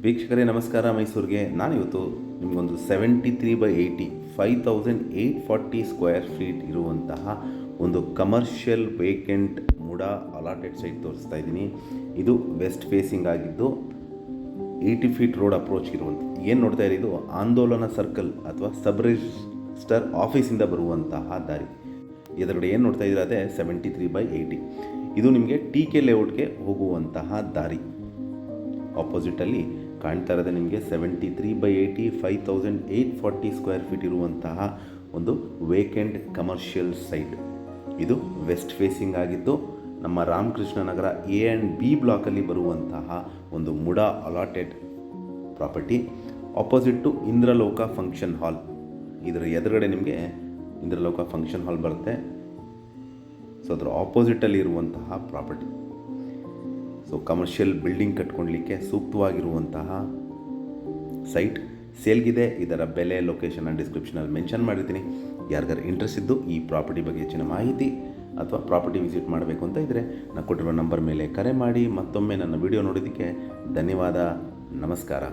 ವೀಕ್ಷಕರೇ ನಮಸ್ಕಾರ. ಮೈಸೂರಿಗೆ ನಾನಿವತ್ತು ನಿಮಗೊಂದು 73/80 5840 ಸ್ಕ್ವೇರ್ ಫೀಟ್ ಇರುವಂತಹ ಒಂದು commercial vacant MUDA allotted site ತೋರಿಸ್ತಾ ಇದ್ದೀನಿ. ಇದು ವೆಸ್ಟ್ ಫೇಸಿಂಗ್ ಆಗಿದ್ದು 80 ಫೀಟ್ ರೋಡ್ ಅಪ್ರೋಚ್ ಇರುವಂಥ ಏನು ನೋಡ್ತಾ ಇರೋದು ಆಂದೋಲನ ಸರ್ಕಲ್ ಅಥವಾ ಸಬ್ ರಿಜಿಸ್ಟರ್ ಆಫೀಸಿಂದ ಬರುವಂತಹ ದಾರಿ. ಎದುರುಗಡೆ ಏನು ನೋಡ್ತಾ ಇದ್ದೀರ ಅದೇ 73/80. ಇದು ನಿಮಗೆ TK ಲೇಔಟ್ಗೆ ಹೋಗುವಂತಹ ದಾರಿ. ಆಪೋಸಿಟಲ್ಲಿ ಕಾಣ್ತಾ ಇರೋದೇ ನಿಮಗೆ 73/80 5840 ಸ್ಕ್ವೇರ್ ಫೀಟ್ ಇರುವಂತಹ ಒಂದು ವೇಕೆಂಟ್ ಕಮರ್ಷಿಯಲ್ ಸೈಟ್. ಇದು ವೆಸ್ಟ್ ಫೇಸಿಂಗ್ ಆಗಿದ್ದು ನಮ್ಮ Ramakrishna Nagar A and B ಬ್ಲಾಕಲ್ಲಿ ಬರುವಂತಹ ಒಂದು MUDA allotted property. Opposite Indraloka function hall. ಇದರ ಎದುರುಗಡೆ ನಿಮಗೆ ಇಂದ್ರಲೋಕ ಫಂಕ್ಷನ್ ಹಾಲ್ ಬರುತ್ತೆ. ಸೊ ಅದರ ಆಪೋಸಿಟಲ್ಲಿ ಇರುವಂತಹ ಪ್ರಾಪರ್ಟಿ. ಸೊ ಕಮರ್ಷಿಯಲ್ ಬಿಲ್ಡಿಂಗ್ ಕಟ್ಕೊಳ್ಲಿಕ್ಕೆ ಸೂಕ್ತವಾಗಿರುವಂತಹ ಸೈಟ್ ಸೇಲ್ಗಿದೆ. ಇದರ ಬೆಲೆ, ಲೊಕೇಶನ್ ಆ್ಯಂಡ್ ಡಿಸ್ಕ್ರಿಪ್ಷನಲ್ಲಿ ಮೆನ್ಷನ್ ಮಾಡಿರ್ತೀನಿ. ಯಾರಿಗಾರು ಇಂಟ್ರೆಸ್ಟ್ ಇದ್ದು ಈ ಪ್ರಾಪರ್ಟಿ ಬಗ್ಗೆ ಹೆಚ್ಚಿನ ಮಾಹಿತಿ ಅಥವಾ ಪ್ರಾಪರ್ಟಿ ವಿಸಿಟ್ ಮಾಡಬೇಕು ಅಂತ ಇದ್ದರೆ ನಾನು ಕೊಟ್ಟಿರುವ ನಂಬರ್ ಮೇಲೆ ಕರೆ ಮಾಡಿ. ಮತ್ತೊಮ್ಮೆ ನನ್ನ ವಿಡಿಯೋ ನೋಡೋದಕ್ಕೆ ಧನ್ಯವಾದ. ನಮಸ್ಕಾರ.